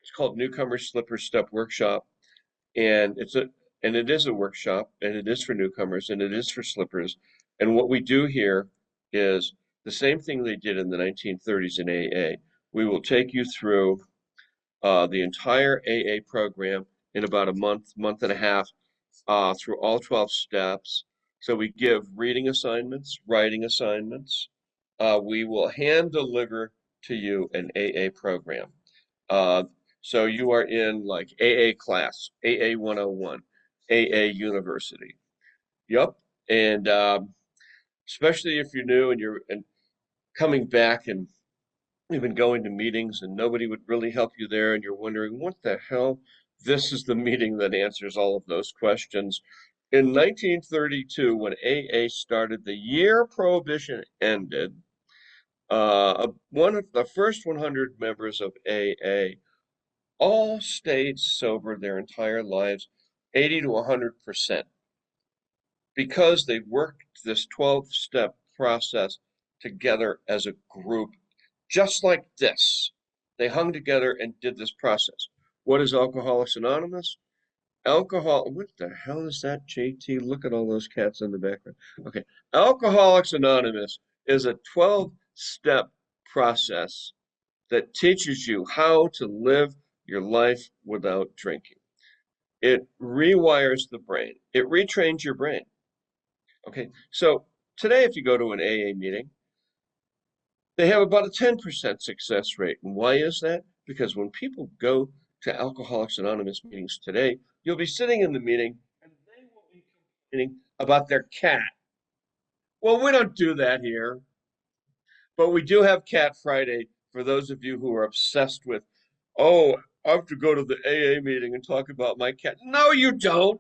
It's called Newcomers Slipper Step Workshop, and it is a workshop, and it is for newcomers, and it is for slippers. And what we do here is the same thing they did in the 1930s in AA. We will take you through the entire AA program in about a month and a half, through all 12 steps. So we give reading assignments, writing assignments. We will hand deliver to you an AA program. Uh, so you are in like AA class, AA 101, AA University. Yep. And especially if you're new and you're coming back and you've been going to meetings and nobody would really help you there, and you're wondering, what the hell? This is the meeting that answers all of those questions. In 1932, when AA started, the year Prohibition ended, one of the first 100 members of AA all stayed sober their entire lives, 80 to 100%, because they worked this 12-step process together as a group, just like this. They hung together and did this process. What is Alcoholics Anonymous? What the hell is that, JT? Look at all those cats in the background. Okay. Alcoholics Anonymous is a 12-step process that teaches you how to live your life without drinking. It rewires the brain. It retrains your brain. Okay. So today, if you go to an AA meeting, they have about a 10% success rate. And why is that? Because when people go to Alcoholics Anonymous meetings today, you'll be sitting in the meeting and they will be complaining about their cat. Well, we don't do that here, but we do have Cat Friday for those of you who are obsessed with, oh, I have to go to the AA meeting and talk about my cat. No, you don't.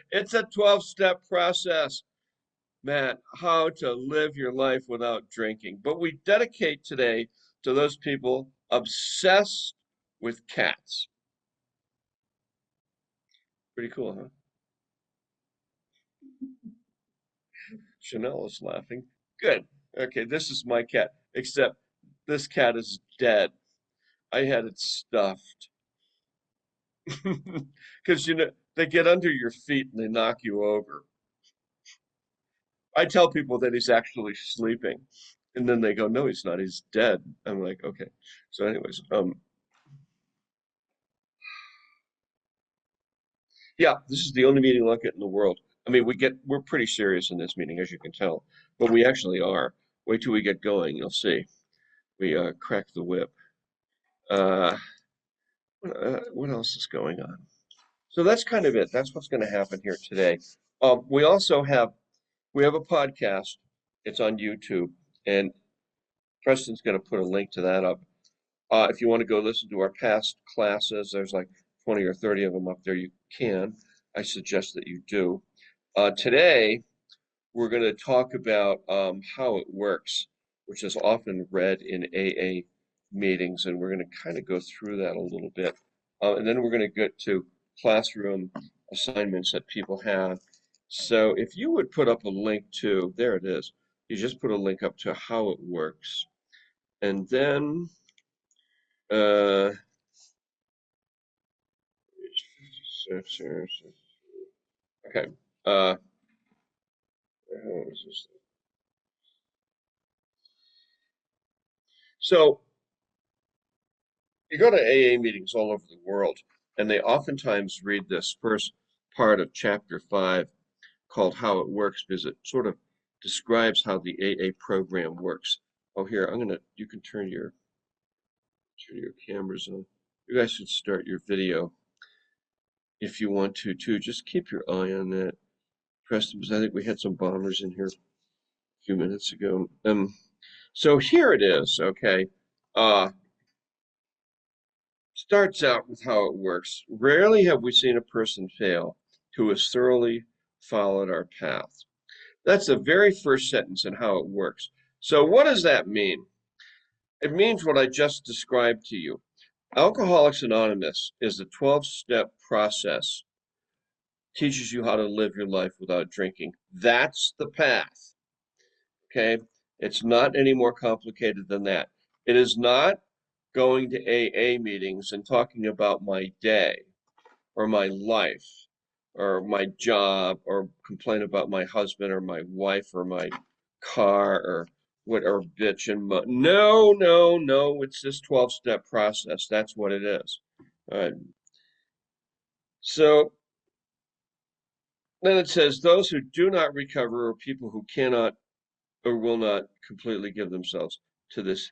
It's a 12-step process, man, how to live your life without drinking. But we dedicate today to those people obsessed with cats. Pretty cool, huh? Chanel is laughing. Good. Okay, this is my cat, except this cat is dead. I had it stuffed. Because, they get under your feet and they knock you over. I tell people that he's actually sleeping. And then they go, no, he's not. He's dead. I'm like, okay. So anyways, yeah, this is the only meeting like it in the world. I mean, we're pretty serious in this meeting, as you can tell, but we actually are. Wait till we get going, you'll see. We crack the whip. Uh, what else is going on? So that's kind of it. That's what's going to happen here today. We also have a podcast. It's on YouTube, and Preston's going to put a link to that up. If you want to go listen to our past classes, there's like 20 or 30 of them up there. You can. I suggest that you do. Today, we're going to talk about how it works, which is often read in AA meetings, and we're going to kind of go through that a little bit. And then we're going to get to classroom assignments that people have. So if you would put up a link to, there it is, you just put a link up to how it works. And then, okay, how is this? So you go to AA meetings all over the world, and they oftentimes read this first part of chapter 5 called How It Works, because it sort of describes how the AA program works. Oh, here, you can turn your cameras on. You guys should start your video if you want to, too. Just keep your eye on that, Preston, because I think we had some bombers in here a few minutes ago. So here it is, okay? Starts out with how it works. Rarely have we seen a person fail who has thoroughly followed our path. That's the very first sentence in how it works. So what does that mean? It means what I just described to you. Alcoholics Anonymous is a 12-step process, teaches you how to live your life without drinking. That's the path, okay? It's not any more complicated than that. It is not going to AA meetings and talking about my day or my life or my job or complain about my husband or my wife or my car or what or bitch and no, no, no, it's this 12-step process. That's what it is. Uh, so then it says those who do not recover are people who cannot or will not completely give themselves to this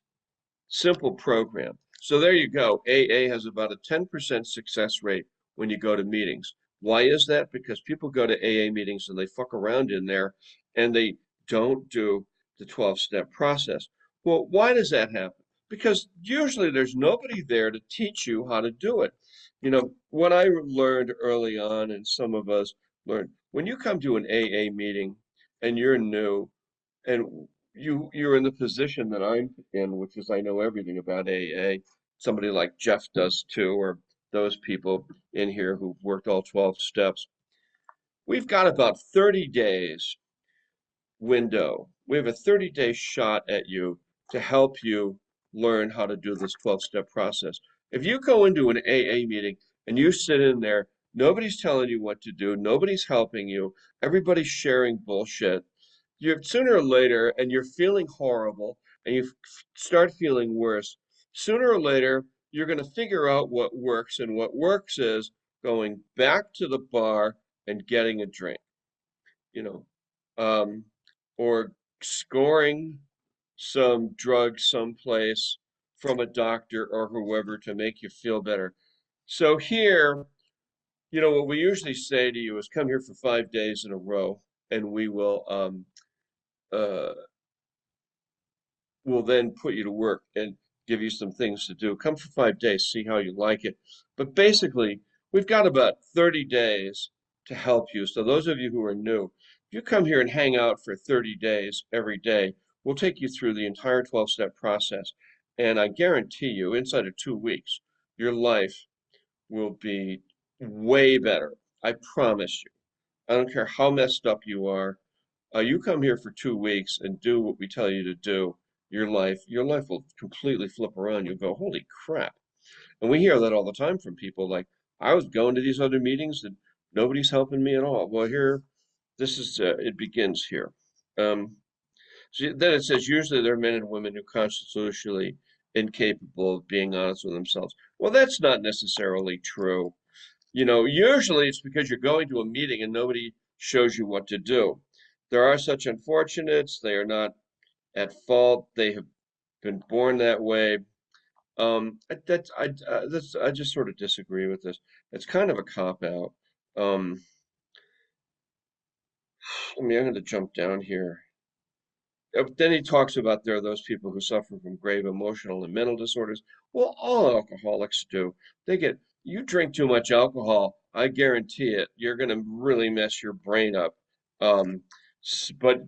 simple program. So there you go. AA has about a 10% success rate when you go to meetings. Why is that? Because people go to AA meetings and they fuck around in there and they don't do the 12-step process. Well, why does that happen? Because usually there's nobody there to teach you how to do it. You know, what I learned early on, and some of us learned, when you come to an AA meeting and you're new, and you're in the position that I'm in, which is I know everything about AA. Somebody like Jeff does too, or those people in here who've worked all 12 steps. We've got about 30 days window. We have a 30-day shot at you to help you learn how to do this 12-step process. If you go into an AA meeting and you sit in there, nobody's telling you what to do, nobody's helping you, everybody's sharing bullshit. You're sooner or later, and you're feeling horrible, and you start feeling worse. Sooner or later, you're going to figure out what works, and what works is going back to the bar and getting a drink, you know, um, or scoring some drug someplace from a doctor or whoever to make you feel better. So here, what we usually say to you is come here for 5 days in a row, and uh, we'll then put you to work and give you some things to do. Come for 5 days, see how you like it. But basically, we've got about 30 days to help you. So those of you who are new, if you come here and hang out for 30 days every day, we'll take you through the entire 12-step process. And I guarantee you, inside of 2 weeks, your life will be way better. I promise you. I don't care how messed up you are. You come here for 2 weeks and do what we tell you to do. Your life will completely flip around. You'll go, holy crap. And we hear that all the time from people like, I was going to these other meetings and nobody's helping me at all. Well, here, it begins here. Um, so then it says, usually there are men and women who are constitutionally incapable of being honest with themselves. Well, that's not necessarily true. Usually it's because you're going to a meeting and nobody shows you what to do. There are such unfortunates. They are not at fault. They have been born that way. I just sort of disagree with this. It's kind of a cop out. Um, I'm going to jump down here. Then he talks about there are those people who suffer from grave emotional and mental disorders. Well, all alcoholics do. You drink too much alcohol, I guarantee it, you're going to really mess your brain up. Um, but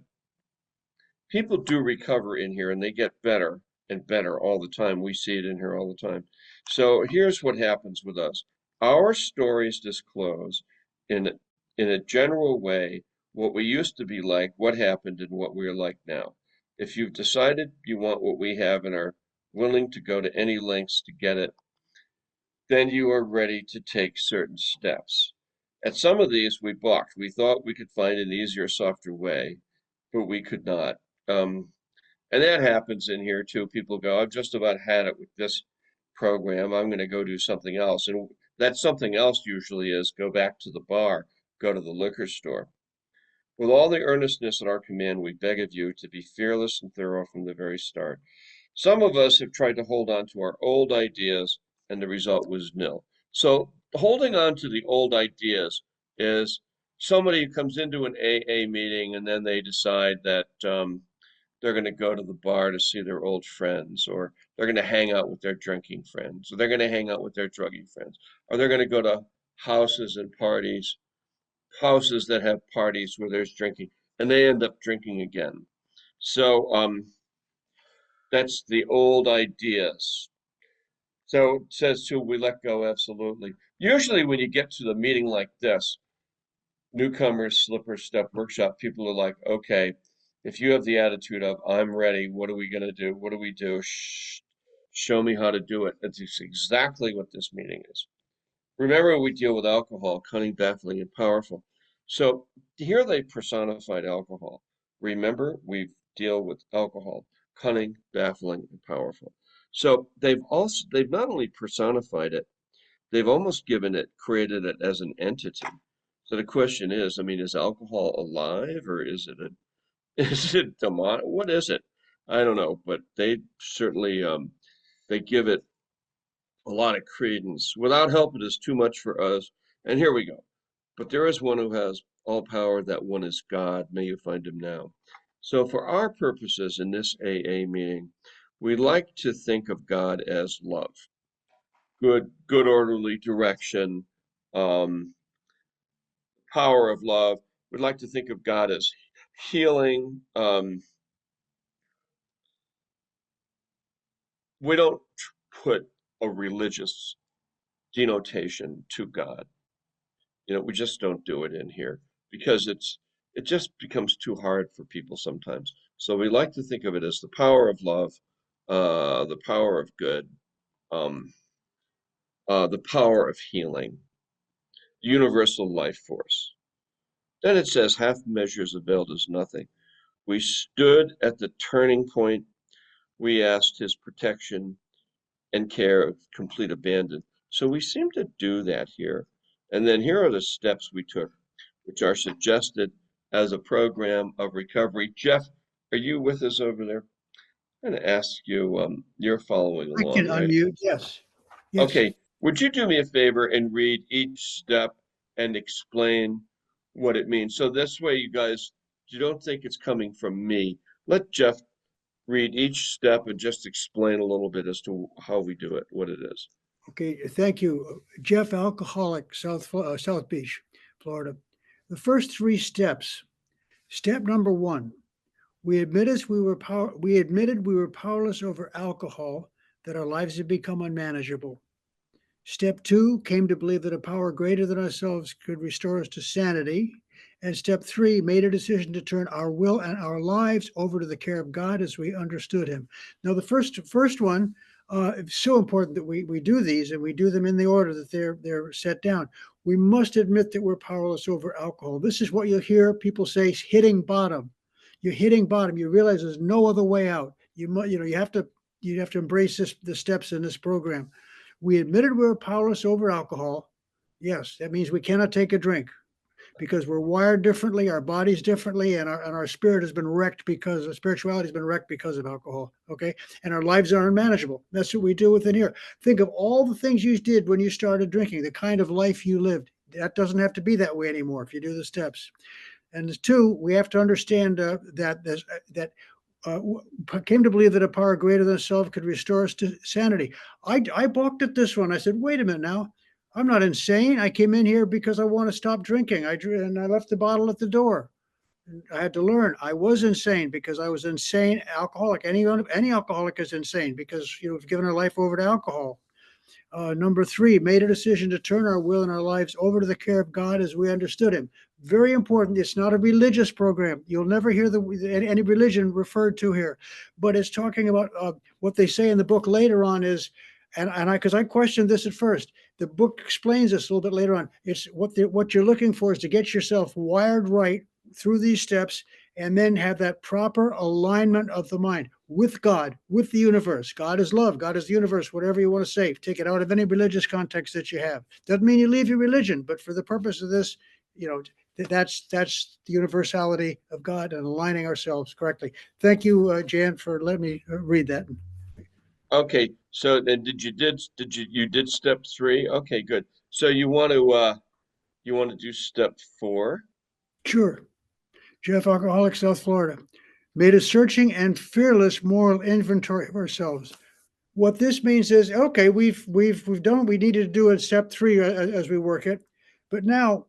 people do recover in here and they get better and better all the time. We see it in here all the time. So here's what happens with us. Our stories disclose in in a general way what we used to be like, what happened, and what we are like now. If you've decided you want what we have and are willing to go to any lengths to get it, then you are ready to take certain steps. At some of these, we balked. We thought we could find an easier, softer way, but we could not. And that happens in here too. People go, I've just about had it with this program. I'm going to go do something else. And that something else usually is go back to the bar, go to the liquor store. With all the earnestness at our command, we beg of you to be fearless and thorough from the very start. Some of us have tried to hold on to our old ideas, and the result was nil. So, holding on to the old ideas is somebody who comes into an AA meeting and then they decide that they're going to go to the bar to see their old friends, or they're going to hang out with their drinking friends, or they're going to hang out with their druggy friends, or they're going to go to houses and parties, houses that have parties where there's drinking, and they end up drinking again. So that's the old ideas. So it says too, we let go absolutely. Usually, when you get to the meeting like this, newcomers, slipper step workshop, people are like, okay, if you have the attitude of I'm ready, what are we gonna do? What do we do? Shh, Show me how to do it. That's exactly what this meeting is. Remember, we deal with alcohol, cunning, baffling, and powerful. So here they personified alcohol. Remember, we deal with alcohol, cunning, baffling, and powerful. So they've not only personified it, they've almost created it as an entity. So the question is, I mean, is alcohol alive or is it is it demonic? What is it? I don't know, but they certainly they give it a lot of credence. Without help, it is too much for us. And here we go. But there is one who has all power. That one is God. May you find him now. So for our purposes in this AA meeting, we like to think of God as love, good orderly direction, um, power of love. We'd like to think of God as healing. We don't put a religious denotation to God. We just don't do it in here because it just becomes too hard for people sometimes. So we like to think of it as the power of love, the power of good, um, the power of healing, universal life force. Then it says, half measures availed us nothing. We stood at the turning point. We asked his protection and care of complete abandon. So we seem to do that here. And then here are the steps we took, which are suggested as a program of recovery. Jeff, are you with us over there? I'm going to ask you, you're following I can along, right? unmute. Yes. Yes. Okay, would you do me a favor and read each step and explain what it means? So this way, you guys, you don't think it's coming from me. Let Jeff read each step and just explain a little bit as to how we do it, what it is. Okay. Thank you, Jeff, alcoholic, South Beach, Florida. The first three steps. Step number one: we admitted we were powerless over alcohol, that our lives had become unmanageable. Step two: came to believe that a power greater than ourselves could restore us to sanity. And step three: made a decision to turn our will and our lives over to the care of God as we understood Him. Now, the first one, it's so important that we do these and we do them in the order that they're set down. We must admit that we're powerless over alcohol. This is what you'll hear people say: hitting bottom. You're hitting bottom. You realize there's no other way out. You have to embrace the steps in this program. We admitted we were powerless over alcohol. Yes, that means we cannot take a drink because we're wired differently, our bodies differently, and our spirit has been wrecked because our spirituality has been wrecked because of alcohol. Okay, and our lives are unmanageable. That's what we do within here. Think of all the things you did when you started drinking, the kind of life you lived. That doesn't have to be that way anymore if you do the steps. And two, we have to understand that uh, came to believe that a power greater than self could restore us to sanity. I balked at this one. I said, wait a minute now. I'm not insane. I came in here because I want to stop drinking. And I left the bottle at the door. I had to learn I was insane because I was insane alcoholic. Any alcoholic is insane because we've given our life over to alcohol. Number three, made a decision to turn our will and our lives over to the care of God as we understood Him. Very important. It's not a religious program. You'll never hear any religion referred to here, but it's talking about what they say in the book later on is, because I questioned this at first. The book explains this a little bit later on. It's what you're looking for is to get yourself wired right through these steps and then have that proper alignment of the mind with God, with the universe. God is love. God is the universe, whatever you want to say. Take it out of any religious context that you have. Doesn't mean you leave your religion, but for the purpose of this, that's the universality of God and aligning ourselves correctly. Thank you, Jann, for letting me read that. Okay, so then you did step three? Okay, good. So you want to do step four? Sure. Jeff, alcoholic, South Florida, made a searching and fearless moral inventory of ourselves. What this means is, okay, we've done what we needed to do at step three as we work it, but now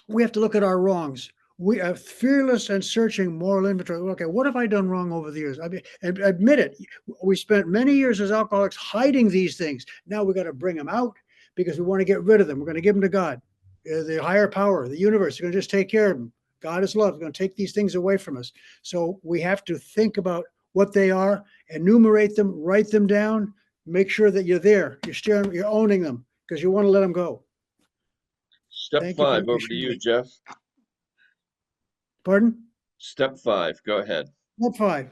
we have to look at our wrongs. We are fearless and searching moral inventory. Okay, what have I done wrong over the years? I mean, admit it. We spent many years as alcoholics hiding these things. Now we got to bring them out because we want to get rid of them. We're going to give them to God, the higher power, the universe. Is going to just take care of them. God is love. We're going to take these things away from us. So we have to think about what they are, enumerate them, write them down, make sure that you're there. You're owning them because you want to let them go. Step Thank you for five, letting me over to share you, that. Jeff. Pardon? Step five, go ahead. Step five,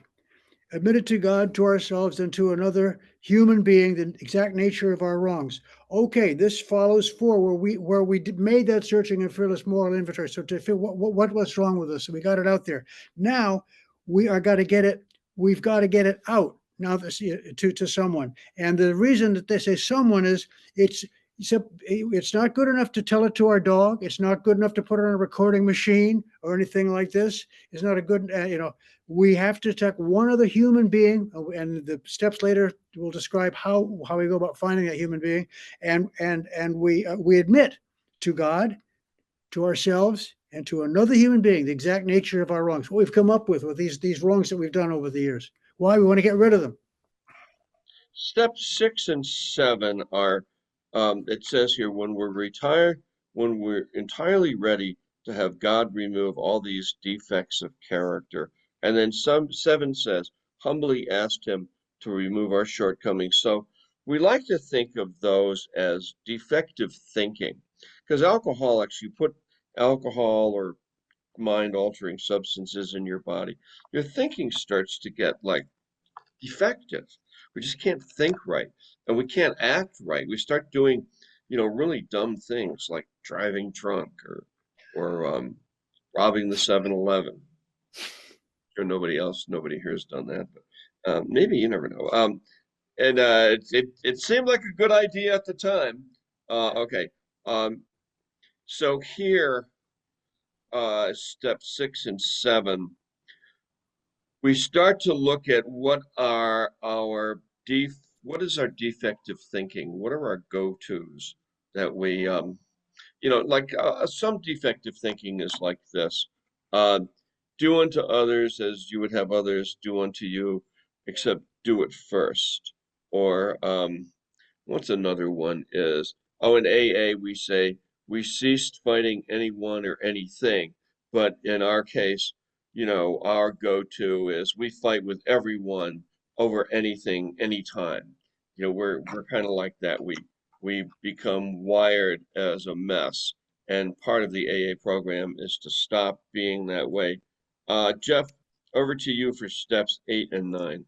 admitted to God, to ourselves, and to another human being the exact nature of our wrongs. Okay, this follows four, where we made that searching and fearless moral inventory. So to feel what's wrong with us, so we got it out there. Now we are got to get it. We've got to get it out now to someone. And the reason that they say someone is it's not good enough to tell it to our dog. It's not good enough to put it on a recording machine or anything like this. It's not a good we have to take one other human being, and the steps later will describe how we go about finding that human being, and we admit to God, to ourselves, and to another human being the exact nature of our wrongs, what we've come up with these wrongs that we've done over the years. Why we want to get rid of them. Steps 6 and 7 are, it says here, when we're entirely ready to have God remove all these defects of character. And then some 7 says, humbly asked him to remove our shortcomings. So we like to think of those as defective thinking, because alcoholics, you put alcohol or mind-altering substances in your body, your thinking starts to get like defective. We just can't think right and we can't act right. We start doing, really dumb things like driving drunk or robbing the 7-Eleven. Sure, nobody here has done that, but maybe you never know. And it seemed like a good idea at the time. Okay. Um, so here, step 6 and 7, we start to look at what is our defective thinking? What are our go-tos that we like some defective thinking is like this. Uh, do unto others as you would have others do unto you, except do it first. Or what's another one is, oh, in AA we say we ceased fighting anyone or anything, but in our case, our go-to is we fight with everyone over anything, anytime. We're kind of like that. We become wired as a mess, and part of the AA program is to stop being that way. Jeff, over to you for steps 8 and 9.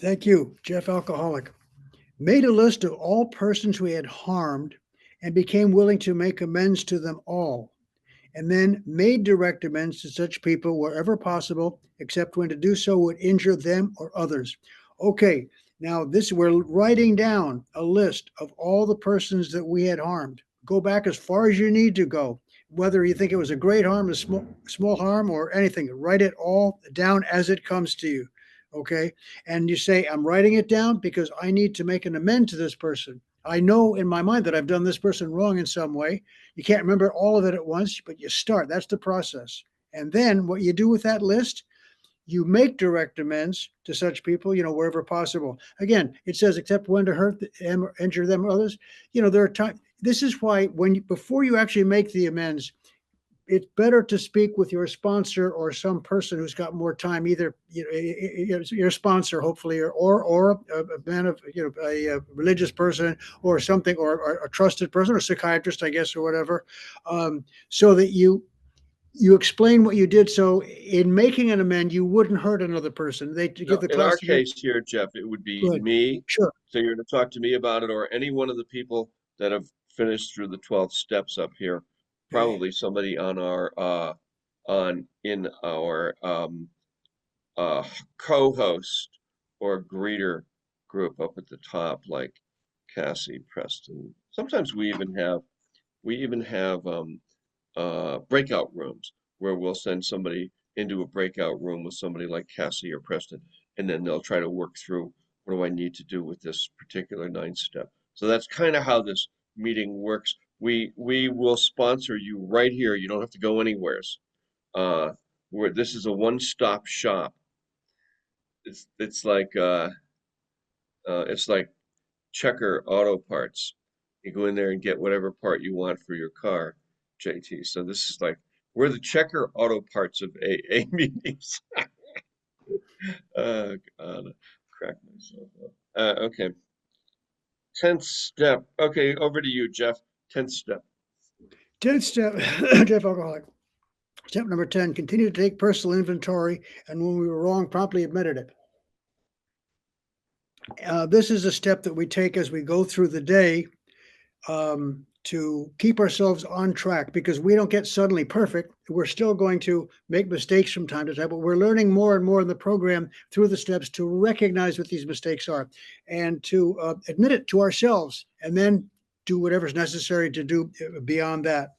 Thank you, Jeff Alcoholic. Made a list of all persons we had harmed and became willing to make amends to them all, and then made direct amends to such people wherever possible, except when to do so would injure them or others. Okay, now we're writing down a list of all the persons that we had harmed. Go back as far as you need to go, whether you think it was a great harm, a small harm, or anything. Write it all down as it comes to you. Okay, and you say, I'm writing it down because I need to make an amend to this person. I know in my mind that I've done this person wrong in some way. You can't remember all of it at once, but you start. That's the process. And then what you do with that list, you make direct amends to such people, wherever possible. Again, it says, except when to hurt them or injure them or others. There are times. This is why before you actually make the amends, it's better to speak with your sponsor or some person who's got more time, either your sponsor, hopefully, or a man of a religious person or something, or a trusted person, or a psychiatrist, I guess, or whatever, so that you explain what you did. So in making an amend, you wouldn't hurt another person. They give No, the in our class. case here, Jeff, it would be Good. me. Sure. So you're going to talk to me about it, or any one of the people that have finished through the 12 steps up here. Okay. Probably somebody on our on in our uh co-host or greeter group up at the top, like Cassie, Preston. Sometimes we even have breakout rooms where we'll send somebody into a breakout room with somebody like Cassie or Preston, and then they'll try to work through, what do I need to do with this particular 9 step. So that's kind of how this meeting works. We will sponsor you right here. You don't have to go anywheres. Where this is a one-stop shop. It's like Checker Auto Parts. You go in there and get whatever part you want for your car, JT. So this is like, we're the Checker Auto Parts of AA meetings. God, crack myself up. Okay. 10th step. Okay, over to you, Jeff. 10th step. 10th step, Jeff Alcoholic. Step number 10, continue to take personal inventory, and when we were wrong, promptly admitted it. This is a step that we take as we go through the day to keep ourselves on track, because we don't get suddenly perfect. We're still going to make mistakes from time to time, but we're learning more and more in the program through the steps to recognize what these mistakes are and to admit it to ourselves, and then do whatever's necessary to do beyond that.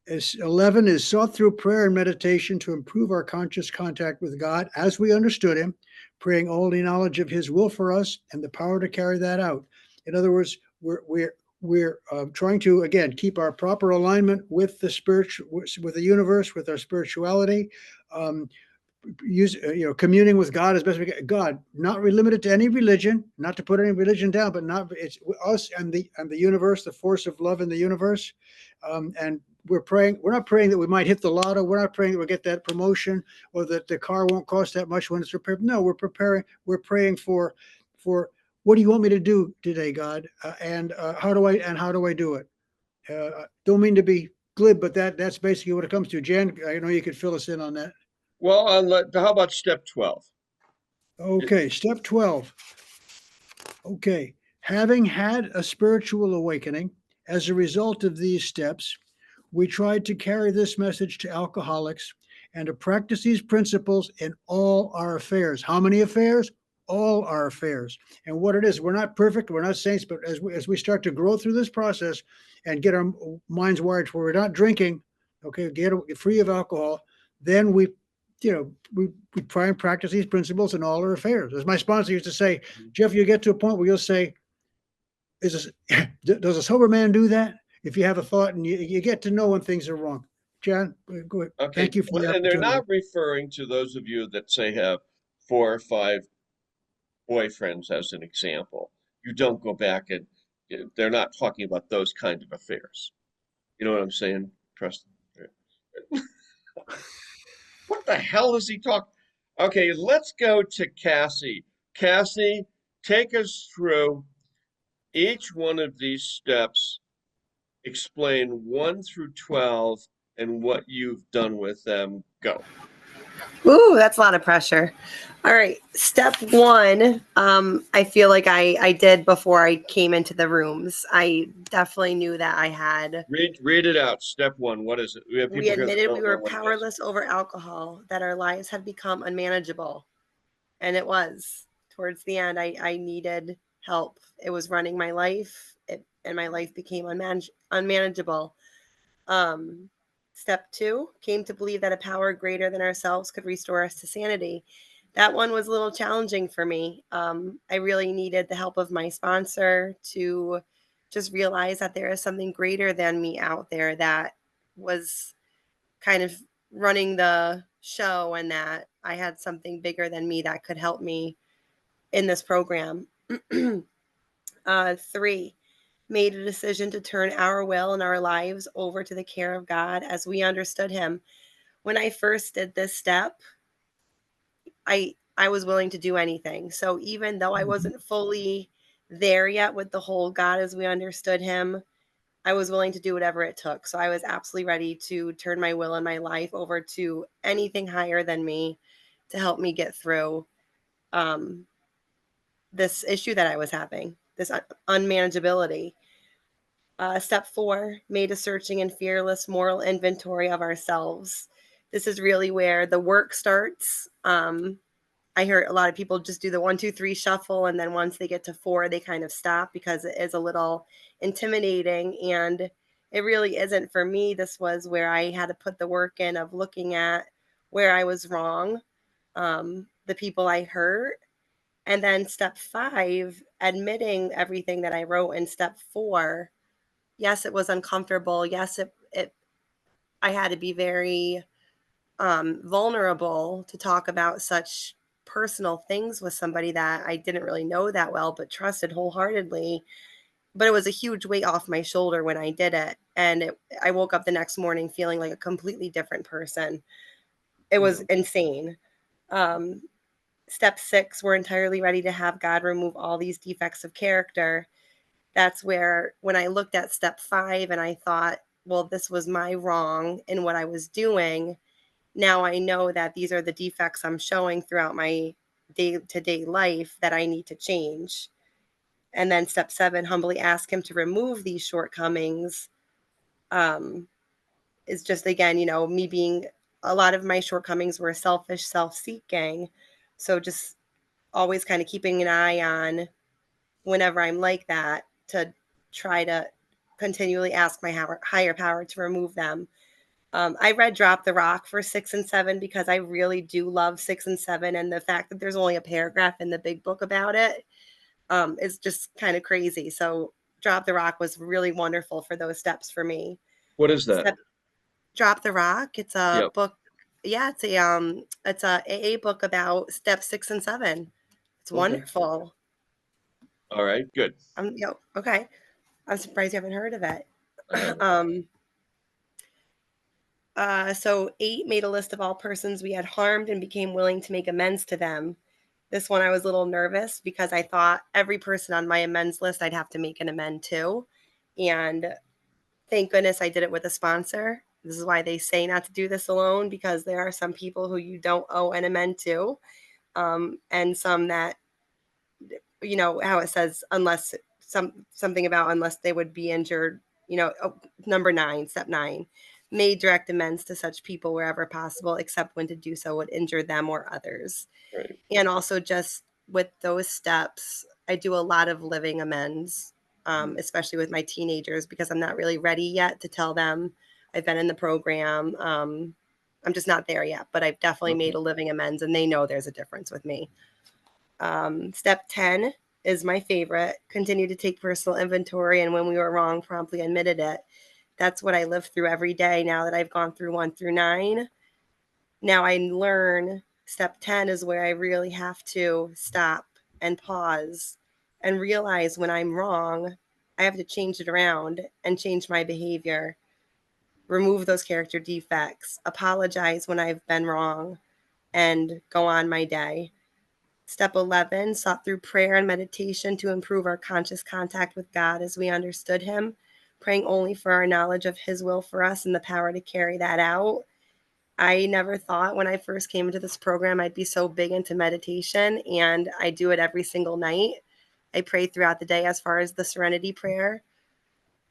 As 11 is sought through prayer and meditation to improve our conscious contact with God as we understood Him, praying only knowledge of His will for us and the power to carry that out. In other words, we're trying to, again, keep our proper alignment with the spiritual, with the universe, with our spirituality. Communing with God as best we can. God, not limited to any religion, not to put any religion down, but not it's us and the universe, the force of love in the universe. And we're praying. We're not praying that we might hit the lotto. We're not praying that we'll get that promotion or that the car won't cost that much when it's repaired. No, we're preparing. We're praying for what do you want me to do today, God? And how do I do it? Don't mean to be glib, but that's basically what it comes to. Jann, I know you could fill us in on that. Well, how about step 12? Okay, step 12. Okay, having had a spiritual awakening as a result of these steps, we tried to carry this message to alcoholics and to practice these principles in all our affairs. How many affairs? All our affairs. And what it is, we're not perfect, we're not saints, but as we start to grow through this process and get our minds wired where we're not drinking, okay, get free of alcohol, then we try and practice these principles in all our affairs. As my sponsor used to say, Jeff, you get to a point where you'll say, does a sober man do that? If you have a thought and you get to know when things are wrong. Jann, go ahead. Okay, Thank you for the and they're opportunity. not referring to those of you that say have 4 or 5 boyfriends as an example. You don't go back and they're not talking about those kind of affairs. You know what I'm saying, Preston? What the hell is he talking? Okay, let's go to Cassie. Cassie, take us through each one of these steps. Explain 1 through 12 and what you've done with them. Go. Ooh, that's a lot of pressure. All right. Step 1, I feel like I did before I came into the rooms. I definitely knew that I had. Read it out. Step 1. What is it? We have We people here that admitted we don't know were what it is. powerless over alcohol, that our lives had become unmanageable. And it was. Towards the end, I needed help. It was running my life, and my life became unmanageable. Um, Step 2, came to believe that a power greater than ourselves could restore us to sanity. That one was a little challenging for me. I really needed the help of my sponsor to just realize that there is something greater than me out there that was kind of running the show, and that I had something bigger than me that could help me in this program. 3, made a decision to turn our will and our lives over to the care of God as we understood Him. When I first did this step, I was willing to do anything. So even though I wasn't fully there yet with the whole God as we understood Him, I was willing to do whatever it took. So I was absolutely ready to turn my will and my life over to anything higher than me to help me get through this issue that I was having, this unmanageability. Step 4, made a searching and fearless moral inventory of ourselves. This is really where the work starts. I heard a lot of people just do the 1, 2, 3 shuffle, and then once they get to 4, they kind of stop because it is a little intimidating, and it really isn't for me. This was where I had to put the work in of looking at where I was wrong, the people I hurt, and then step 5, admitting everything that I wrote in step 4. Yes, it was uncomfortable. Yes, I had to be very vulnerable to talk about such personal things with somebody that I didn't really know that well, but trusted wholeheartedly. But it was a huge weight off my shoulder when I did it. And I woke up the next morning feeling like a completely different person. It was insane. Um, Step 6, we're entirely ready to have God remove all these defects of character. That's where, when I looked at step 5 and I thought, well, this was my wrong in what I was doing, now I know that these are the defects I'm showing throughout my day-to-day life that I need to change. And then step 7, humbly ask him to remove these shortcomings. Is just, again, me being, a lot of my shortcomings were selfish, self-seeking. So just always kind of keeping an eye on whenever I'm like that, to try to continually ask my higher power to remove them. I read Drop the Rock for 6 and 7 because I really do love 6 and 7. And the fact that there's only a paragraph in the big book about it is just kind of crazy. So Drop the Rock was really wonderful for those steps for me. What is that? Step, Drop the Rock. It's a Yep. book. Yeah, it's a AA book about step 6 and 7. It's Okay. wonderful. All right, good. Okay. I'm surprised you haven't heard of it. I haven't. So 8, made a list of all persons we had harmed and became willing to make amends to them. This one I was a little nervous because I thought every person on my amends list I'd have to make an amend to. And thank goodness I did it with a sponsor. This is why they say not to do this alone, because there are some people who you don't owe an amend to, and some that, how it says, unless something about unless they would be injured, number 9, step 9, made direct amends to such people wherever possible, except when to do so would injure them or others. Right. And also, just with those steps, I do a lot of living amends, especially with my teenagers, because I'm not really ready yet to tell them I've been in the program. I'm just not there yet, but I've definitely made a living amends, and they know there's a difference with me. Step 10 is my favorite. Continue to take personal inventory, and when we were wrong, promptly admitted it. That's what I live through every day now that I've gone through 1 through 9. Now I learn step 10 is where I really have to stop and pause and realize when I'm wrong, I have to change it around and change my behavior, remove those character defects, apologize when I've been wrong, and go on my day. Step 11, sought through prayer and meditation to improve our conscious contact with God as we understood Him, praying only for our knowledge of His will for us and the power to carry that out. I never thought when I first came into this program I'd be so big into meditation, and I do it every single night. I pray throughout the day as far as the Serenity Prayer.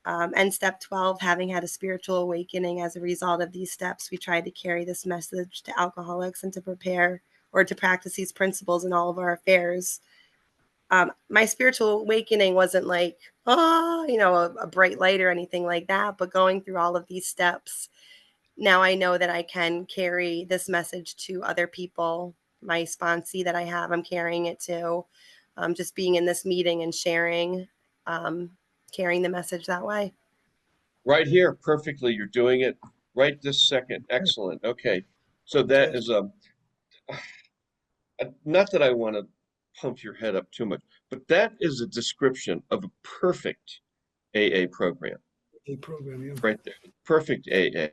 And step 12, having had a spiritual awakening as a result of these steps, we try to carry this message to alcoholics and to prepare or to practice these principles in all of our affairs. My spiritual awakening wasn't like, a bright light or anything like that, but going through all of these steps, now I know that I can carry this message to other people. My sponsee that I have, I'm carrying it to. Just being in this meeting and sharing, carrying the message that way. Right here, perfectly. You're doing it right this second. Excellent. Okay. So that is not that I want to pump your head up too much, but that is a description of a perfect AA program A program, yeah. right there. Perfect AA.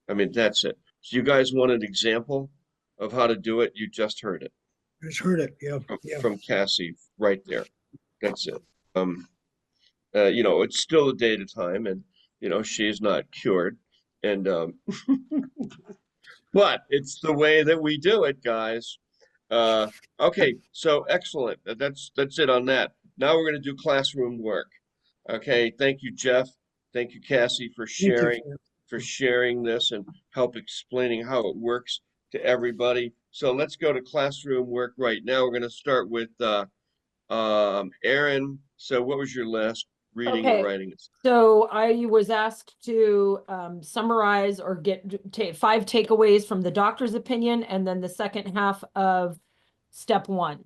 I mean, that's it. So you guys want an example of how to do it? You just heard it Just heard it. Yeah, from, yeah. from Cassie right there. That's it. It's still a day at a time, and she's not cured, and but it's the way that we do it, guys. Uh, okay, so excellent. That's it on that. Now we're going to do classroom work. Okay, thank you, Jeff. Thank you, Cassie, for Thank you. sharing this and help explaining how it works to everybody. So let's go to classroom work right now. We're going to start with Aaron. So what was your last reading and Okay, writing? so I was asked to summarize or get 5 takeaways from the doctor's opinion, and then the second half of step 1.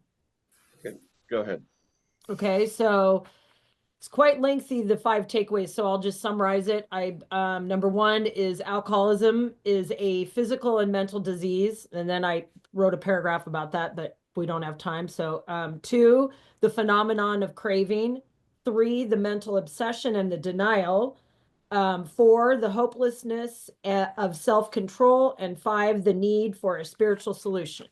Okay, go ahead. Okay, so it's quite lengthy, the 5 takeaways, so I'll just summarize it. Number 1 is alcoholism is a physical and mental disease, and then I wrote a paragraph about that, but we don't have time. So 2, the phenomenon of craving. 3, the mental obsession and the denial. 4, the hopelessness of self-control. And 5, the need for a spiritual solution.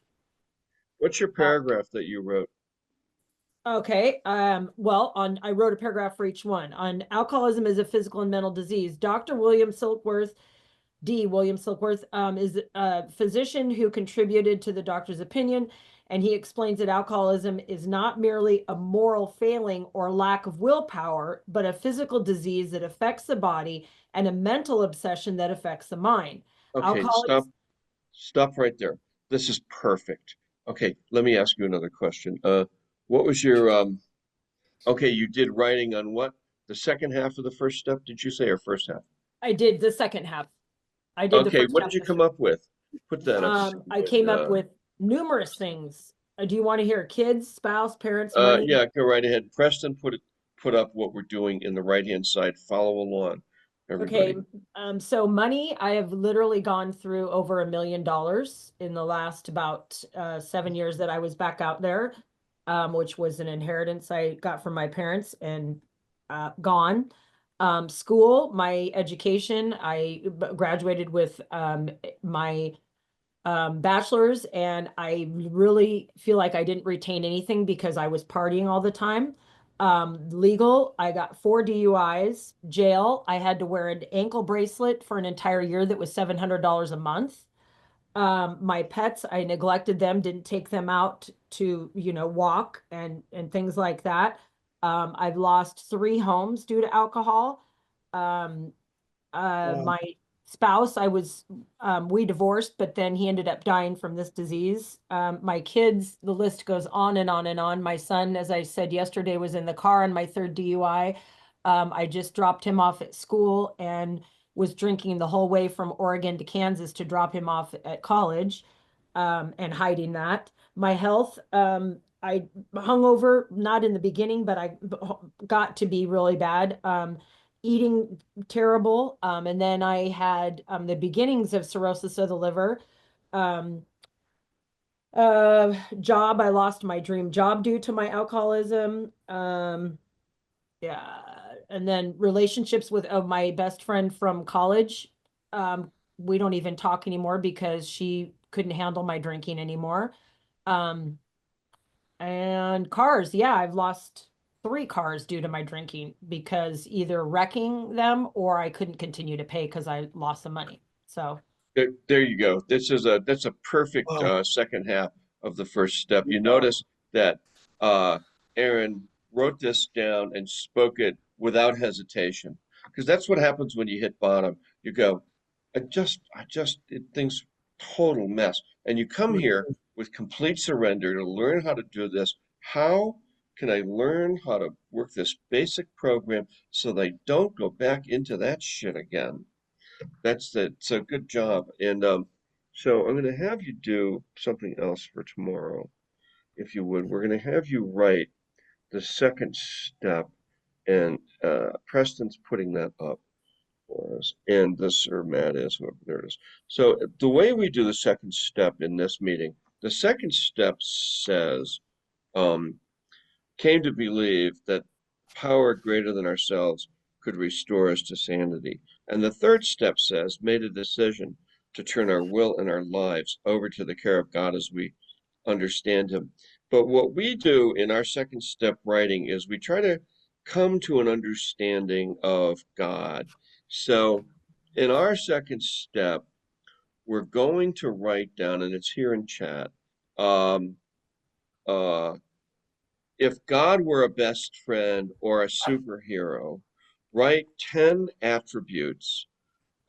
What's your paragraph that you wrote? Okay. Well, I wrote a paragraph for each one. On alcoholism as a physical and mental disease, Dr. William Silkworth, William Silkworth, is a physician who contributed to the doctor's opinion, and he explains that alcoholism is not merely a moral failing or lack of willpower, but a physical disease that affects the body and a mental obsession that affects the mind. Okay, Alcoholics. stop right there. This is perfect. Okay, let me ask you another question. What was your okay, you did writing on what? The second half of the first step, did you say, or first half? I did the second half. I did the Okay, first what half. did you come up with? Put that up so I we came can, up with numerous things. Do you want to hear kids, spouse, parents, money? yeah, go right ahead. Preston put up what we're doing in the right-hand side. Follow along, Okay, everybody. so money, I have literally gone through over $1 million in the last about 7 years that I was back out there, which was an inheritance I got from my parents and gone. School, my education, I graduated with my bachelor's, and I really feel like I didn't retain anything because I was partying all the time. Legal, I got 4 DUIs. Jail, I had to wear an ankle bracelet for an entire year that was $700 a month. My pets, I neglected them, didn't take them out to, walk and things like that. I've lost 3 homes due to alcohol. Um, Wow. my spouse, we divorced, but then he ended up dying from this disease. My kids, the list goes on and on and on. My son, as I said yesterday, was in the car on my third DUI. I just dropped him off at school and was drinking the whole way from Oregon to Kansas to drop him off at college, and hiding that. My health, I hung over, not in the beginning, but I got to be really bad. Eating terrible. And then I had the beginnings of cirrhosis of the liver. Um, Job, I lost my dream job due to my alcoholism. Yeah, and then relationships with my best friend from college. We don't even talk anymore because she couldn't handle my drinking anymore. Um, and cars, yeah, I've lost 3 cars due to my drinking because either wrecking them or I couldn't continue to pay because I lost the money. So, There you go. That's a perfect Wow. second half of the first step. You Wow. notice that uh, Aaron wrote this down and spoke it without hesitation, because that's what happens when you hit bottom. You go, things total mess, and you come here with complete surrender to learn how to do this. How can I learn how to work this basic program so that I don't go back into that shit again? That's it. So good job. And so I'm going to have you do something else for tomorrow, if you would. We're going to have you write the second step, and Preston's putting that up for us, and this or Matt is, whoever there it is. So the way we do the second step in this meeting, the second step says, um, came to believe that power greater than ourselves could restore us to sanity. And the third step says, made a decision to turn our will and our lives over to the care of God as we understand Him. But what we do in our second step writing is we try to come to an understanding of God. So in our second step, we're going to write down, and it's here in chat, um, uh, if God were a best friend or a superhero, write 10 attributes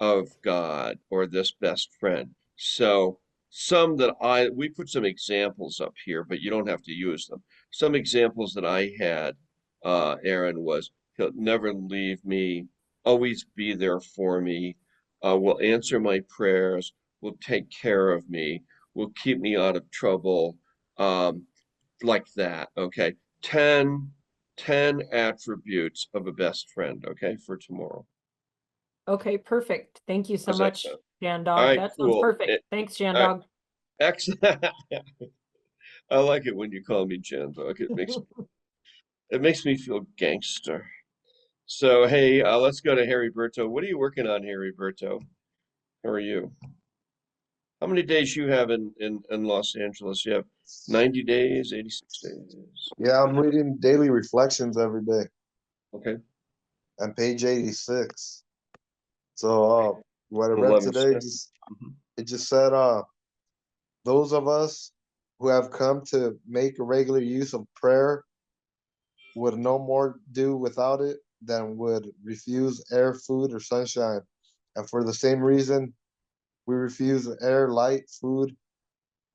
of God or this best friend. So some that we put some examples up here, but you don't have to use them. Some examples that I had, Aaron, was he'll never leave me, always be there for me, will answer my prayers, will take care of me, will keep me out of trouble, um, like that. Okay. 10, 10 attributes of a best friend. Okay. For tomorrow. okay, perfect. Thank you so How's that much, sound? Jan All Dog. right, That sounds cool. perfect. Thanks, Jan All right, Dog. excellent. I like it when you call me Jan Dog. It makes me feel gangster. So hey, let's go to Harry Berto. What are you working on, Harry Berto? How are you? How many days you have in Los Angeles? You have 90 days, 86 days. Yeah, I'm reading daily reflections every day Okay. on page 86. So what I read 11 today step. just Mhm. it just said those of us who have come to make a regular use of prayer would no more do without it than would refuse air, food, or sunshine. And for the same reason we refuse air, light, food,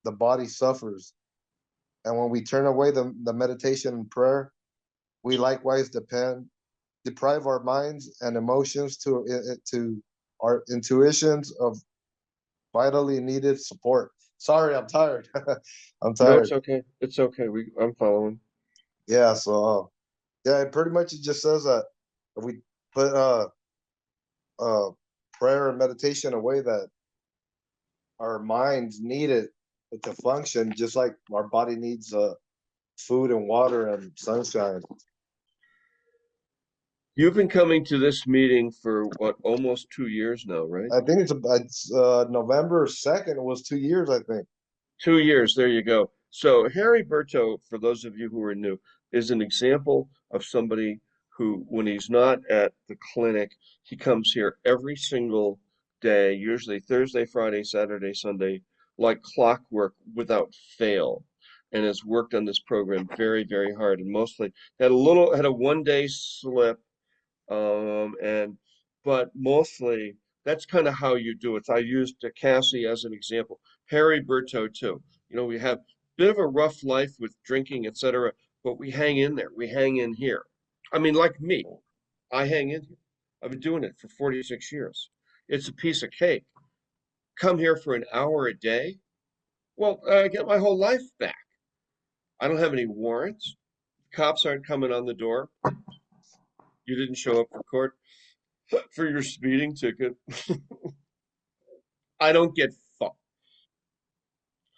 the body suffers. And when we turn away the meditation and prayer, we likewise deprive our minds and emotions to our intuitions of vitally needed support. Sorry, I'm tired. I'm No, it's tired. okay. It's okay. I'm following. Yeah, so yeah, pretty much it just says that if we put uh prayer and meditation away, that our minds need it to function just like our body needs food and water and sunshine. You've been coming to this meeting for what, almost 2 years now, right? I think it's November 2nd. It was 2 years, I think. 2 years, there you go. So Harry Berto, for those of you who are new, is an example of somebody who, when he's not at the clinic, he comes here every single day, usually Thursday, Friday, Saturday, Sunday, like clockwork without fail, and has worked on this program very, very hard, and mostly had a 1 day slip, and but mostly that's kind of how you do it. I used Cassie as an example. Harry Berto too. You know, we have a bit of a rough life with drinking, etc., but we hang in there. We hang in here. I mean, like me, I hang in here. I've been doing it for 46 years. It's a piece of cake. Come here for an hour a day. Well, I get my whole life back. I don't have any warrants. Cops aren't coming on the door. You didn't show up for court for your speeding ticket. I don't get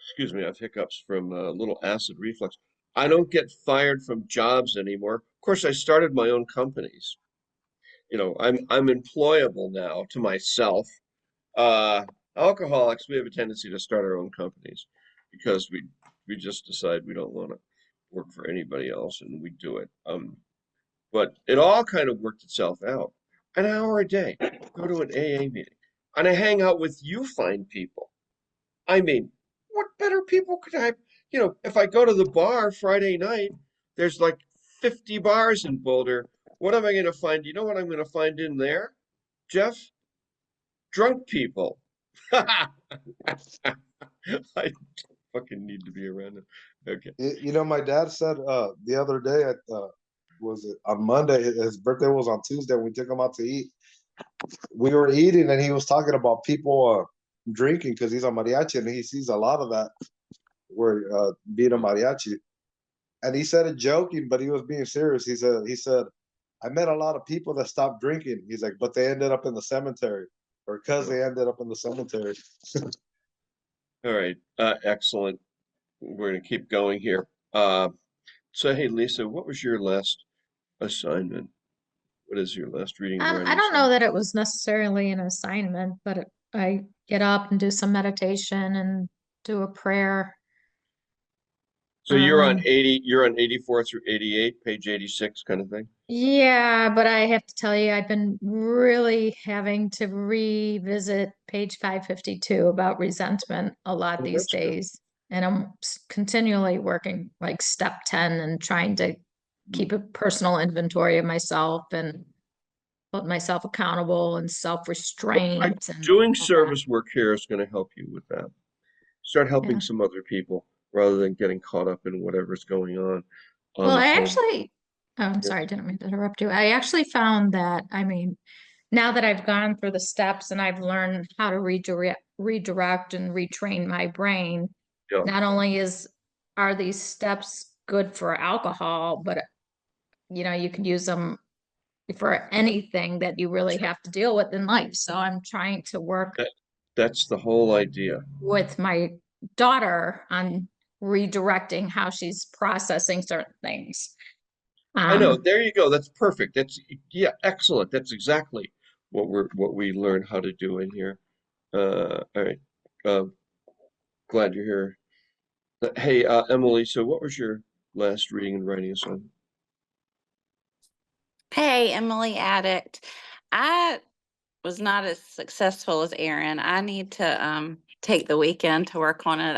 excuse me, I have hiccups from a little acid reflux. I don't get fired from jobs anymore. Of course, I started my own companies. You know, I'm employable now to myself. Uh, Alcoholics, we have a tendency to start our own companies because we just decide we don't want to work for anybody else, and we do it. But it all kind of worked itself out. An hour a day, go to an AA meeting, and I hang out with you fine people. I mean, what better people could I, if I go to the bar Friday night, there's like 50 bars in Boulder. What am I going to find? You know what I'm going to find in there, Jeff? Drunk people. I fucking need to be around them. Okay. You know, my dad said the other day, was it on Monday? His birthday was on Tuesday. We took him out to eat. We were eating, and he was talking about people drinking because he's a mariachi, and he sees a lot of that. Where being a mariachi, and he said it joking, but he was being serious. He said, I met a lot of people that stopped drinking. He's like, but they ended up in the cemetery, or because they ended up in the cemetery. All right. Excellent. We're going to keep going here. So, hey, Lisa, what was your last assignment? What is your last reading and I writing don't know assignment? that it was necessarily an assignment, but I get up and do some meditation and do a prayer. So Um, you're on 84 through 88, page 86 kind of thing? yeah, but I have to tell you, I've been really having to revisit page 552 about resentment a lot Oh, these that's good. days. And I'm continually working like step 10 and trying to Hmm. keep a personal inventory of myself and hold myself accountable and self-restraint and Doing all that. service work here is going to help you with that. Start helping Yeah. some other people rather than getting caught up in whatever's going on Well, the I home. actually, oh, I'm Yeah. sorry, I didn't mean to interrupt you. I actually found that, I mean, now that I've gone through the steps and I've learned how to redirect and retrain my brain, Yeah. not only are these steps good for alcohol, but you can use them for anything that you really have to deal with in life. So I'm trying to work That, that's the whole idea. with my daughter on redirecting how she's processing certain things. I know. Um, There you go. That's perfect. Yeah, excellent. That's exactly what we learn how to do in here. All right. Glad you're here. Hey, Emily, so what was your last reading and writing assignment? Hey, Emily Addict. I was not as successful as Aaron. I need to take the weekend to work on it.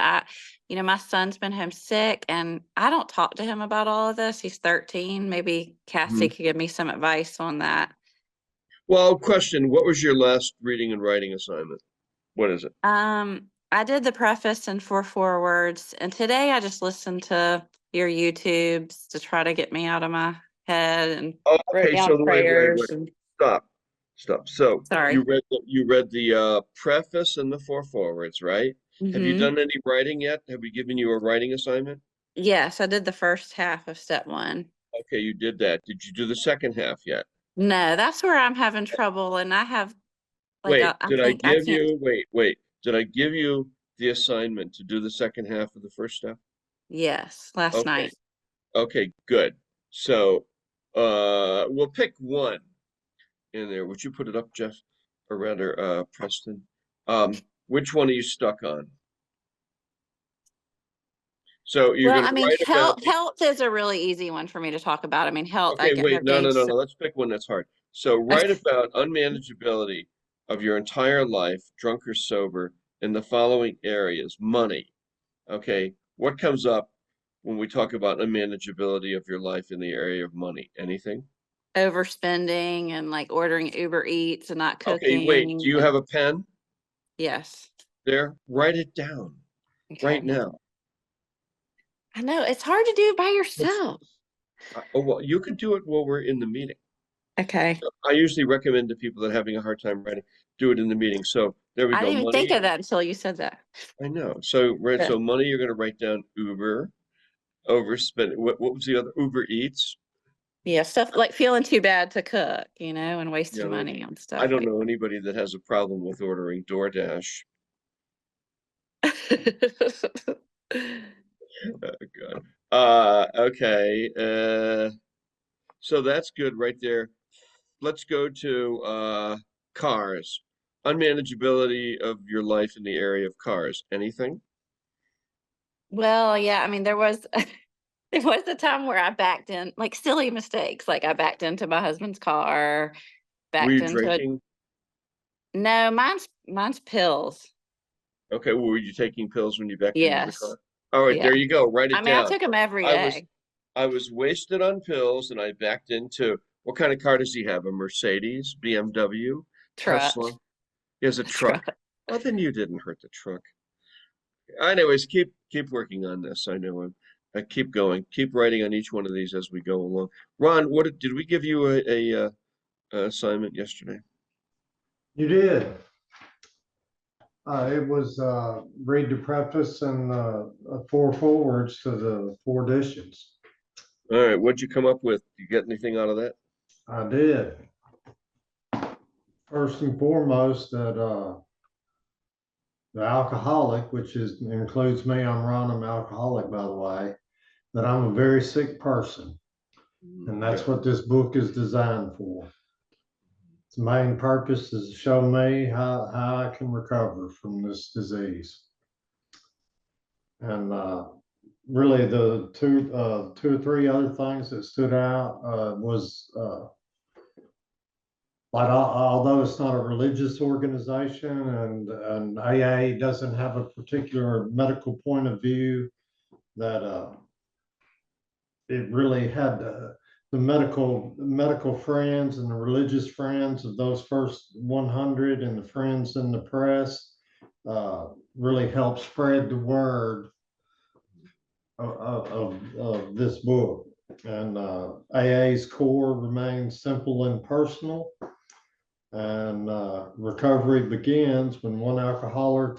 My son's been home sick and I don't talk to him about all of this. He's 13. Maybe Cassie Mhm. could give me some advice on that. Well, question, what was your last reading and writing assignment? What is it? I did the preface and 4 words, and today I just listened to your YouTubes to try to get me out of my head and Oh, wrote okay, so down wait. prayers and Stop. Stop. So sorry. you read the preface and the 4 forwards, right? Have you Mm-hmm. done any writing yet? Have we given you a writing assignment? Yes, I did the first half of step 1. Okay, you did that. Did you do the second half yet? No, that's where I'm having trouble, and I have like I think I can't. Wait. Did I give you the assignment to do the second half of the first step? Yes, last Okay. night. Okay, good. So, we'll pick one in there. Would you put it up, Jeff? Or rather, Preston? Which one are you stuck on? So you're Well, going I to mean, write about the, health is a really easy one for me to talk about. I mean, health, okay, wait, have gained. no. Let's pick one that's hard. So write about unmanageability of your entire life, drunk or sober, in the following areas. Money. Okay. What comes up when we talk about unmanageability of your life in the area of money? Anything? Overspending and like ordering Uber Eats and not Okay, wait. Do cooking. you And have a pen yes, there? Write it down right okay. now. I know it's hard to do by Let's, yourself. oh, well, you can do it while we're in the meeting. Okay. I usually recommend to people that are having a hard time writing, do it in the meeting. So there we I go. didn't even think Money. of that until you said that. I know. So right. Yeah. So money, you're going to write down Uber, overspend. What was the other? Uber Eats. Yeah, stuff like feeling too bad to cook, and You wasting know, money on I stuff don't like know anybody that has a problem with ordering DoorDash. that. Oh, God. Okay. So that's good right there. Let's go to cars. Unmanageability of your life in the area of cars. Anything? Well, yeah, I mean, there was a time where I backed in, like silly mistakes. Like I backed into my husband's car, Were backed you into it. drinking? No, mine's pills. Okay, well, were you taking pills when you backed into the Yes. car? All right, Yeah. there you go. Write I it mean, I down. took them every I was day. I was wasted on pills and I backed into what kind of car does he have? A Mercedes, BMW, Truck. Tesla? He has a truck. Truck. Well, then you didn't hurt the truck. Anyways, keep working on this. I know I keep going. Keep writing on each one of these as we go along. Ron, what did we give you a assignment yesterday? You did. It was read the preface and 4 forwards to the 4 editions. All right, what'd you come up with? You get anything out of that? I did. First and foremost, that the alcoholic, which includes me, I'm Ron, I'm alcoholic, by the way, that I'm a very sick person. And that's what this book is designed for. Its main purpose is to show me how I can recover from this disease. And really the two or three other things that stood out was like although it's not a religious organization and AA doesn't have a particular medical point of view, that it really had the medical friends and the religious friends of those first 100 and the friends in the press really helped spread the word of this book. And AA's core remains simple and personal. And recovery begins when one alcoholic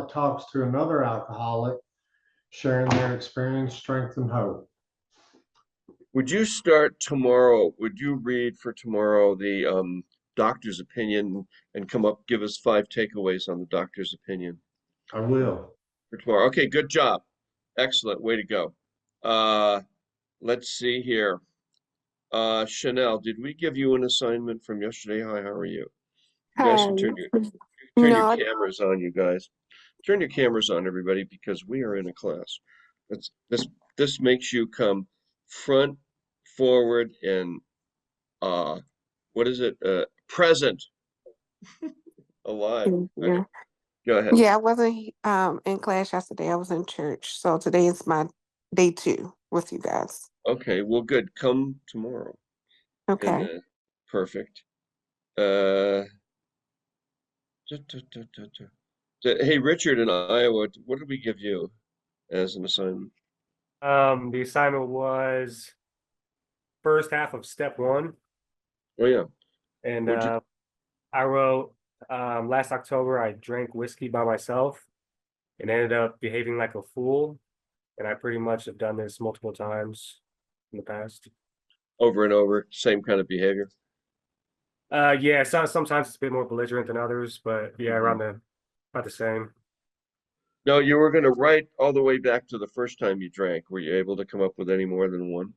talks to another alcoholic, sharing their experience, strength, and hope. Would you start tomorrow? Would you read for tomorrow the doctor's opinion and give us 5 takeaways on the doctor's opinion I will. for tomorrow? Okay, good job. Excellent. Way to go. Uh, let's see here. Chanel, did we give you an assignment from yesterday? Hi, how are you? You guys can turn your No, cameras on, you guys. turn your cameras on, everybody, because we are in a class. This makes you come front, forward, and what is it? Present, alive. Okay, Yeah. go ahead. Yeah, I wasn't in class yesterday. I was in church. So today is my day 2 with you guys. Okay, well, good. Come tomorrow. And Okay. perfect. Uh, Hey, Richard in Iowa, what did we give you as an assignment? The assignment was first half of step 1, Oh yeah. and What'd you, I wrote last October I drank whiskey by myself and ended up behaving like a fool, and I pretty much have done this multiple times in the past. over and over, same kind of behavior. Yeah, sometimes it's a bit more belligerent than others, but yeah, around about the same. No, you were going to write all the way back to the first time you drank. Were you able to come up with any more than one?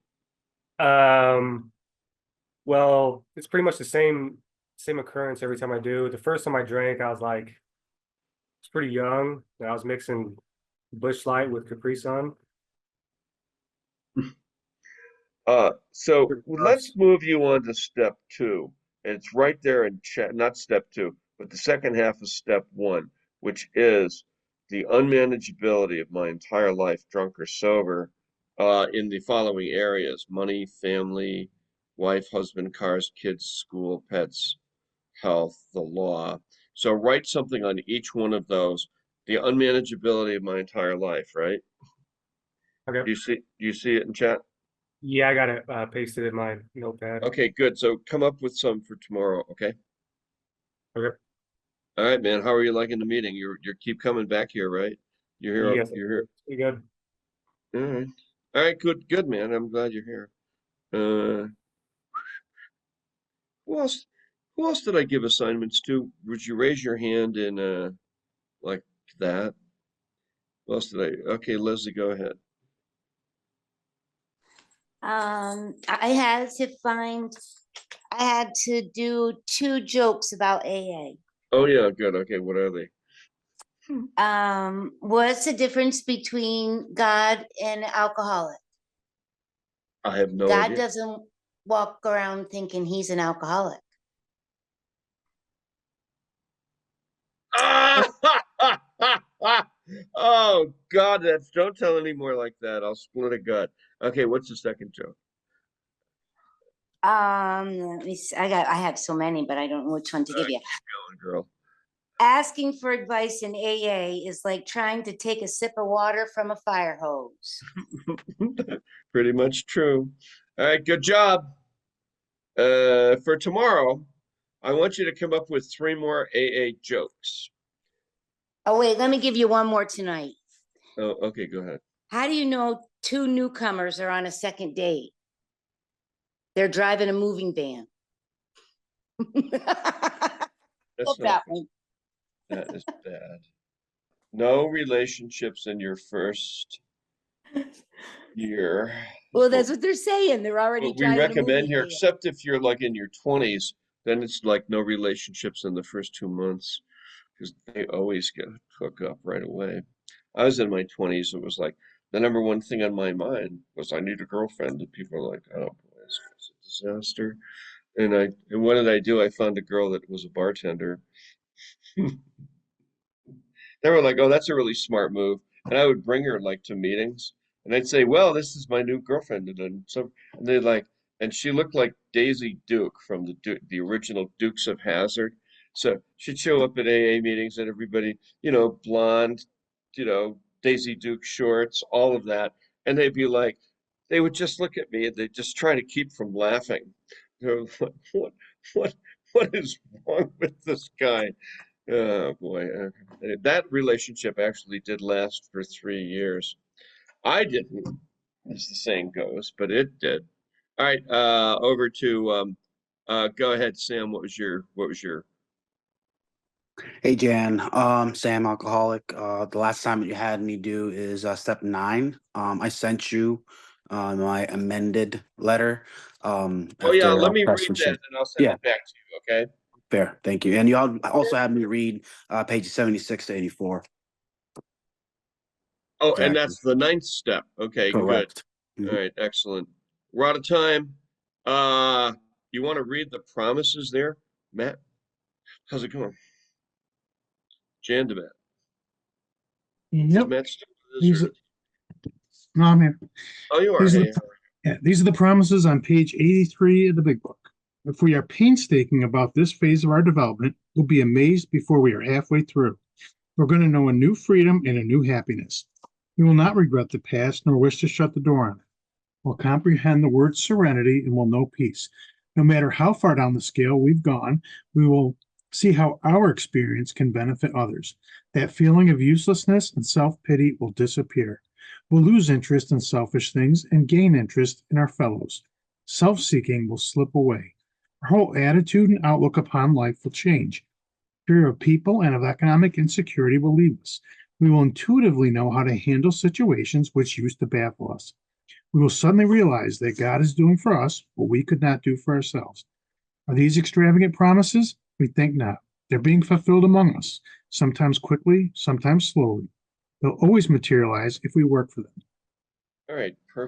Well, it's pretty much the same occurrence every time I do. The first time I drank, I was pretty young. I was mixing Busch Light with Capri Sun. So Pretty let's gross. move you on to step 2. And it's right there in chat, not step 2, but the second half of step 1, which is the unmanageability of my entire life, drunk or sober, in the following areas: money, family, wife, husband, cars, kids, school, pets, health, the law. So write something on each one of those. The unmanageability of my entire life, right? Okay. Do you see it in chat? Yeah, I got it pasted in my notepad. Okay, good. So come up with some for tomorrow, okay? Okay. All right, man. How are you liking the meeting? You're keep coming back here, right? You're here. Yes, You're here. pretty good. All right. All right, good, man. I'm glad you're here. Uh, who else? Who else did I give assignments to? Would you raise your hand in like that? Who else did I? Okay, Leslie, go ahead. I had to do 2 jokes about AA. Oh yeah, good. Okay, what are they? What's the difference between God and an alcoholic? I have no God idea. doesn't walk around thinking he's an alcoholic. Oh God, don't tell any more like that. I'll split a gut. Okay, what's the second joke? Let me see. I have so many, but I don't know which one to give you. Keep going, girl. Asking for advice in AA is like trying to take a sip of water from a fire hose. Pretty much true. All right, good job. For tomorrow, I want you to come up with 3 more AA jokes. Oh, wait, let me give you one more tonight. Oh, okay, go ahead. How do you know 2 newcomers are on a second date? They're driving a moving van. That's not good. That is bad. No relationships in your first year. Well, that's what they're saying. They're already What we driving a recommend moving here, van. except if you're like in your 20s, then it's like no relationships in the first 2 months because they always get hook up right away. I was in my 20s. It was like the number one thing on my mind was I need a girlfriend. And people are like, oh boy, it's a disaster. And what did I do? I found a girl that was a bartender. They were like, "Oh, that's a really smart move." And I would bring her like to meetings, and I'd say, "Well, this is my new girlfriend," and they'd like, and she looked like Daisy Duke from the original Dukes of Hazzard. So she'd show up at AA meetings, and everybody, blonde, Daisy Duke shorts, all of that, and they'd be like, they would just look at me, and they'd just try to keep from laughing. They're like, what, what is wrong with this guy? Oh boy, that relationship actually did last for 3 years. I didn't, as the saying goes, but it did. All right, over to go ahead, Sam. What was your Hey Jan, Sam, alcoholic. The last time that you had me do is step 9. I sent you my amended letter Oh yeah, after let me press read for that shit. and I'll send Yeah, it back to you, okay? fair. Thank you. And you also had me read pages 76 to 84. Oh, and Exactly. that's the ninth step. Okay, good. Correct. All Mhm. right, excellent. We're out of time. You want to read the promises there, Matt? How's it going? Jan to Matt. Is Yep. Matt still with us, These or- are, no, I'm here. Oh, you are. These are Hey, the, yeah, these are the promises on page 83 of the big book. If we are painstaking about this phase of our development, we'll be amazed before we are halfway through. We're going to know a new freedom and a new happiness. We will not regret the past nor wish to shut the door on it. We'll comprehend the word serenity and will know peace. No matter how far down the scale we've gone, we will see how our experience can benefit others. That feeling of uselessness and self-pity will disappear. We'll lose interest in selfish things and gain interest in our fellows. Self-seeking will slip away. Our whole attitude and outlook upon life will change. Fear of people and of economic insecurity will leave us. We will intuitively know how to handle situations which used to baffle us. We will suddenly realize that God is doing for us what we could not do for ourselves. Are these extravagant promises? We think not. They're being fulfilled among us, sometimes quickly, sometimes slowly. They'll always materialize if we work for them. all right, perfect.